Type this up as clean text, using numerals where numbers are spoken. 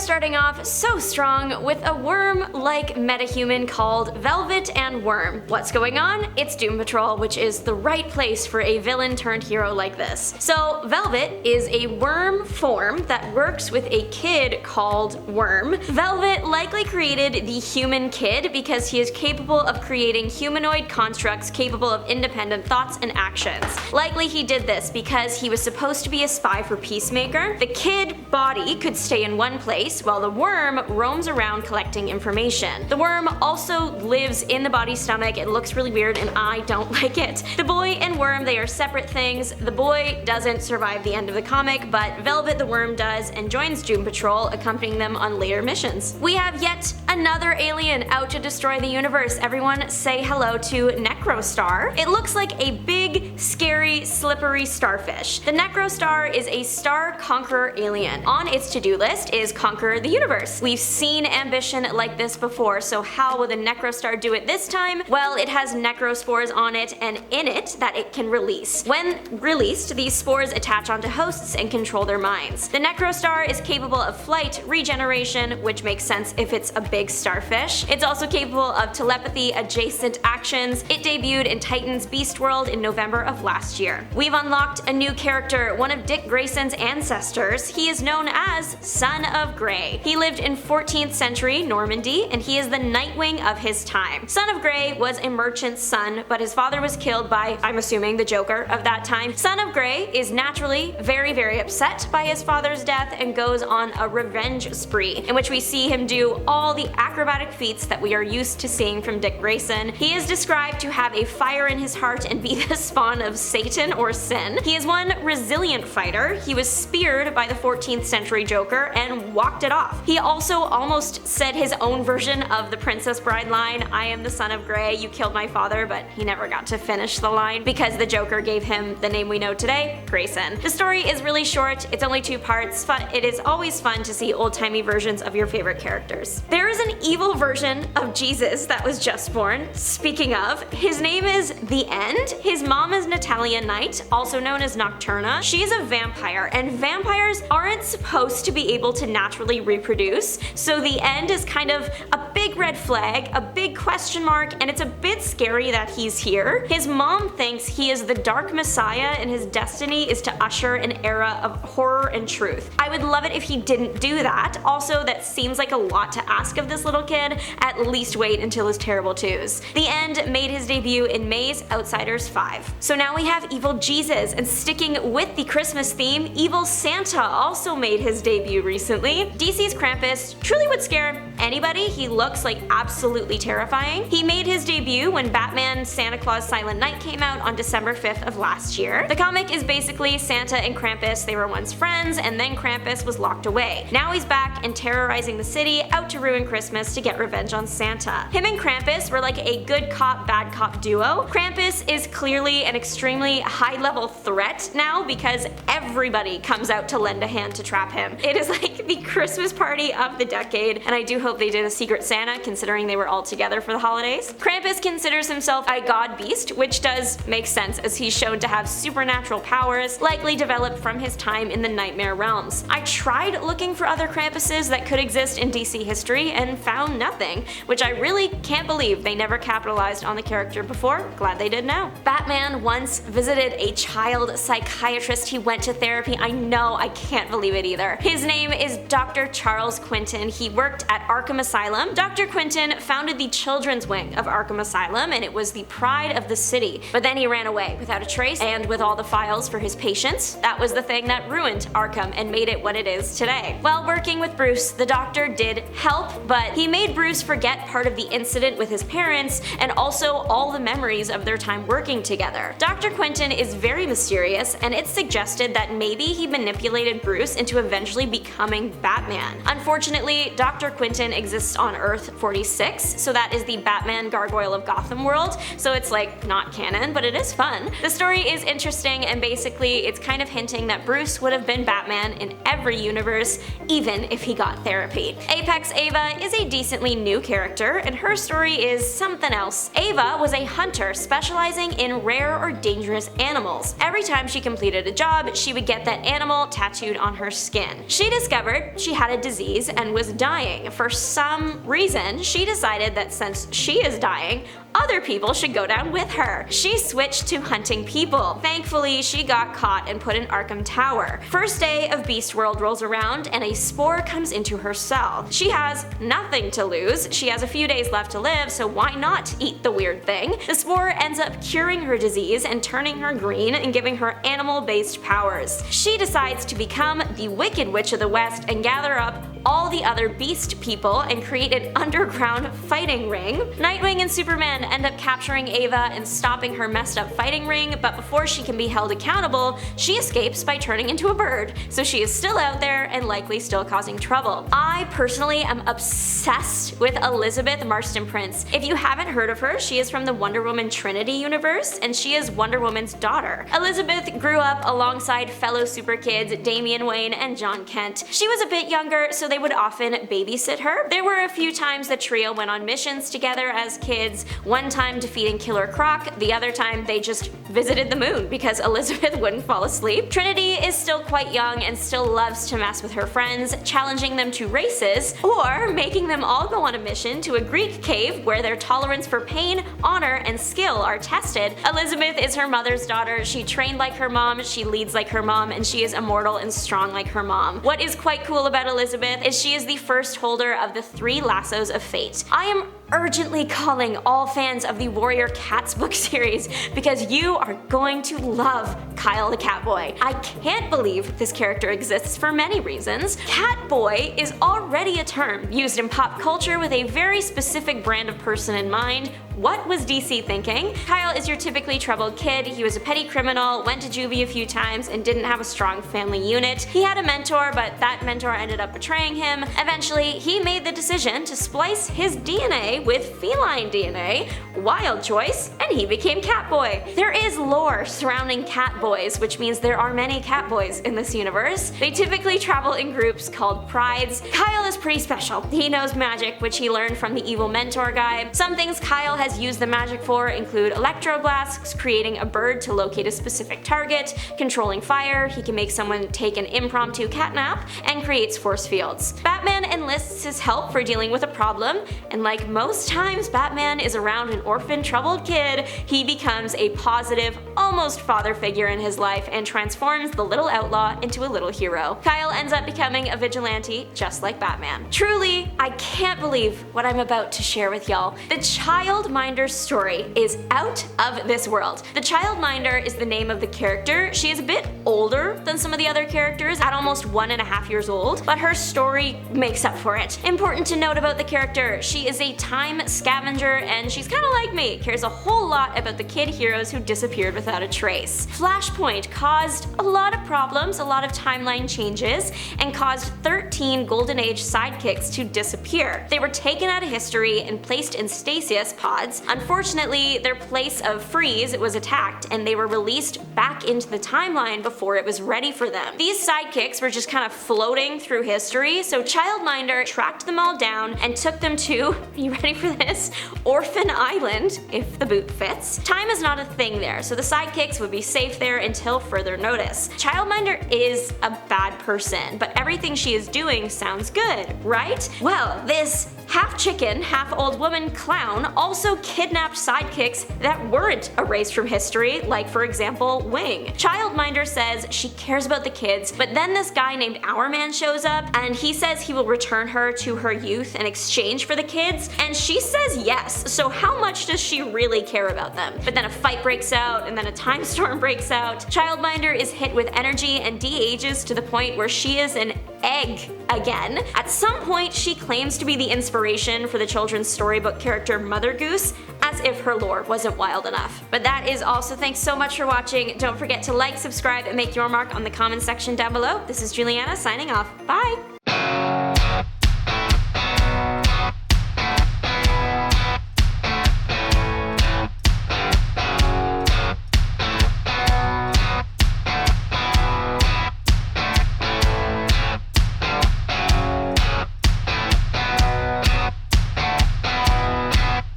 starting off so strong with a worm-like metahuman called Velvet and Worm. What's going on? It's Doom Patrol, which is the right place for a villain turned hero like this. So Velvet is a worm form that works with a kid called Worm. Velvet likely created the human kid because he is capable of creating humanoid constructs capable of independent thoughts and actions. Likely he did this because he was supposed to be a spy for Peacemaker. The kid body could stay in one place while the worm roams around collecting information. The worm also lives in the body's stomach. It looks really weird and I don't like it. The boy and worm, they are separate things. The boy doesn't survive the end of the comic, but Velvet the Worm does and joins Doom Patrol, accompanying them on later missions. We have yet another alien out to destroy the universe. Everyone say hello to Necrostar. It looks like a big, scary, slippery starfish. The Necrostar is a star conqueror alien. On its to-do list is conquer the universe. We've seen ambition like this before, so how will the Necrostar do it this time? Well, it has necrospores on it and in it that it can release. When released, these spores attach onto hosts and control their minds. The Necrostar is capable of flight, regeneration, which makes sense if it's a big starfish. It's also capable of telepathy, adjacent actions. It debuted in Titan's Beast World in November of last year. We've unlocked a new character, one of Dick Grayson's ancestors. He is known as Son of Grey. He lived in 14th century Normandy, and he is the Nightwing of his time. Son of Grey was a merchant's son, but his father was killed by, I'm assuming, the Joker of that time. Son of Grey is naturally very upset by his father's death and goes on a revenge spree, in which we see him do all the acrobatic feats that we are used to seeing from Dick Grayson. He is described to have a fire in his heart and be the spawn of Satan or sin. He is one resilient fighter. He was speared by the 14th century Joker and walked it off. He also almost said his own version of the Princess Bride line, "I am the son of Grey, you killed my father," but he never got to finish the line because the Joker gave him the name we know today, Grayson. The story is really short, it's only 2 parts, but it is always fun to see old-timey versions of your favorite characters. There is an evil version of Jesus that was just born. Speaking of, his name is The End. His mom is Natalia Knight, also known as Nocturna. She is a vampire, and vampires aren't supposed to be able to naturally reproduce, so The End is kind of a big red flag, a big question mark, and it's a bit scary that he's here. His mom thinks he is the Dark Messiah and his destiny is to usher an era of horror and truth. I would love it if he didn't do that. Also, that seems like a lot to ask of this little kid. At least wait until his terrible twos. The End made his debut in May's Outsiders 5. So now we have Evil Jesus, and sticking with the Christmas theme, Evil Santa also made his debut recently. DC's Krampus truly would scare anybody. He looks like absolutely terrifying. He made his debut when Batman Santa Claus Silent Night came out on December 5th of last year. The comic is basically Santa and Krampus, they were once friends, and then Krampus was locked away. Now he's back and terrorizing the city, out to ruin Christmas to get revenge on Santa. Him and Krampus were like a good cop, bad cop duo. Krampus is clearly an extremely high-level threat now because everybody comes out to lend a hand to trap him. It is like the Christmas party of the decade, and I do hope they did a Secret Santa considering they were all together for the holidays. Krampus considers himself a god beast, which does make sense as he's shown to have supernatural powers, likely developed from his time in the Nightmare realms. I tried looking for other Krampuses that could exist in DC history and found nothing, which I really can't believe they never capitalized on the character before. Glad they did now. Batman once visited a child psychiatrist. He went to therapy. I know, I can't believe it either. His name is Dr. Charles Quinton. He worked at Arkham Asylum. Dr. Quinton founded the children's wing of Arkham Asylum, and it was the pride of the city. But then he ran away without a trace and with all the files for his patients. That was the thing that ruined Arkham and made it what it is today. While working with Bruce, the doctor did help, but he made Bruce forget part of the incident with his parents and also all the memories of their time working together. Dr. Quinton is very mysterious, and it's suggested that maybe he manipulated Bruce into eventually becoming Batman. Unfortunately, Dr. Quinton exists on Earth 46, so that is the Batman Gargoyle of Gotham world, so it's like not canon, but it is fun. The story is interesting, and basically it's kind of hinting that Bruce would have been Batman in every universe, even if he got therapy. Apex Ava is a decently new character, and her story is something else. Ava was a hunter specializing in rare or dangerous animals. Every time she completed a job, she would get that animal tattooed on her skin. She discovered she she had a disease and was dying. For some reason, she decided that since she is dying, other people should go down with her. She switched to hunting people. Thankfully, she got caught and put in Arkham Tower. First day of Beast World rolls around and a spore comes into her cell. She has nothing to lose. She has a few days left to live, so why not eat the weird thing? The spore ends up curing her disease and turning her green and giving her animal-based powers. She decides to become the Wicked Witch of the West and gather up all the other beast people and create an underground fighting ring. Nightwing and Superman end up capturing Ava and stopping her messed up fighting ring, but before she can be held accountable, she escapes by turning into a bird, so she is still out there and likely still causing trouble. I personally am obsessed with Elizabeth Marston Prince. If you haven't heard of her, she is from the Wonder Woman Trinity universe, and she is Wonder Woman's daughter. Elizabeth grew up alongside fellow super kids Damian Wayne and John Kent. She was a bit younger, so they would often babysit her. There were a few times the trio went on missions together as kids, one time defeating Killer Croc, the other time they just visited the moon because Elizabeth wouldn't fall asleep. Trinity is still quite young and still loves to mess with her friends, challenging them to races, or making them all go on a mission to a Greek cave where their tolerance for pain, honor, and skill are tested. Elizabeth is her mother's daughter, she trained like her mom, she leads like her mom, and she is immortal and strong like her mom. What is quite cool about Elizabeth is she is the first holder of the 3 lassos of fate. I am urgently calling all fans of the Warrior Cats book series because you are going to love Kyle the Catboy. I can't believe this character exists for many reasons. Catboy is already a term used in pop culture with a very specific brand of person in mind. What was DC thinking? Kyle is your typically troubled kid. He was a petty criminal, went to juvie a few times, and didn't have a strong family unit. He had a mentor, but that mentor ended up betraying him. Eventually, he made the decision to splice his DNA with feline DNA, wild choice, and he became Catboy. There is lore surrounding Catboys, which means there are many Catboys in this universe. They typically travel in groups called prides. Kyle is pretty special. He knows magic, which he learned from the evil mentor guy. Some things Kyle has used the magic for include electroblasts, creating a bird to locate a specific target, controlling fire, he can make someone take an impromptu catnap, and creates force fields. Batman enlists his help for dealing with a problem, and like most times Batman is around an orphan troubled kid, he becomes a positive, almost father figure in his life and transforms the little outlaw into a little hero. Kyle ends up becoming a vigilante just like Batman. Truly, I can't believe what I'm about to share with y'all. The Childminder's story is out of this world. The Childminder is the name of the character. She is a bit older than some of the other characters, at almost 1.5 years old, but her story makes up for it. Important to note about the character, she is a time scavenger and she's kinda like me, cares a whole lot about the kid heroes who disappeared without a trace. Flashpoint caused a lot of problems, a lot of timeline changes, and caused 13 Golden Age sidekicks to disappear. They were taken out of history and placed in stasis pods. Unfortunately, their place of freeze was attacked and they were released back into the timeline before it was ready for them. These sidekicks were just kind of floating through history, so Childminder tracked them all down and took them to, are you ready for this? Orphan Island, if the boot fits. Time is not a thing there, so the sidekicks would be safe there until further notice. Childminder is a bad person, but everything she is doing sounds good, right? Well, this half chicken, half old woman clown also kidnapped sidekicks that weren't erased from history, like for example, Wing. Childminder says she cares about the kids, but then this guy named Hourman shows up and he says he will return her to her youth in exchange for the kids, and she says yes, so how much does she really care about them? But then a fight breaks out, and then a time storm breaks out. Childminder is hit with energy and de-ages to the point where she is an egg again. At some point, she claims to be the inspiration for the children's storybook character Mother Goose, as if her lore wasn't wild enough. But that is all, so thanks so much for watching. Don't forget to like, subscribe, and make your mark on the comment section down below. This is Juliana signing off. Bye!